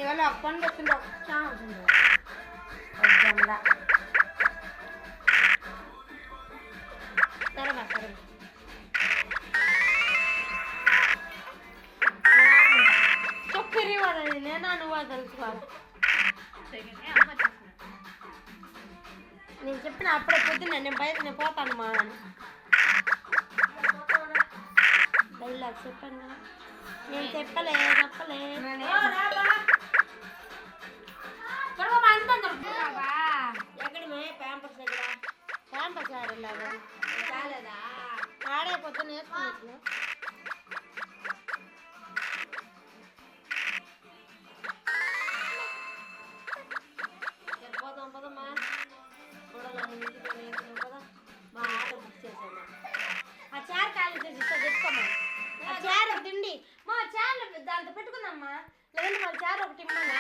ఇవాళ అప్పని వచ్చింది చెప్పిరి వాళ్ళని నేను నువ్వు తెలుసుకోవాలి. నేను చెప్పిన అప్పుడే పొద్దున్న నేను బయట నేను పోతాను మా బయలు చెప్పాను. నేను చెప్పలే ఎక్కడ ప్యాంపర్స్ దగ్గర ప్యాంపర్స్ ఆడలాగా చాలేదా ఆడే పొద్దున్న వేసుకున్నట్లు పోదాం పదమ్మా కదా మా ఆటో బుక్ చేసామా ఆ చార్ ఖాళీ చేసి తెచ్చుకోమా ఆ చార్ తిండి మా చార్లు దాంతో పెట్టుకుందమ్మా లేదంటే వాళ్ళ చార్ ఒకటి ఇమ్మన్నా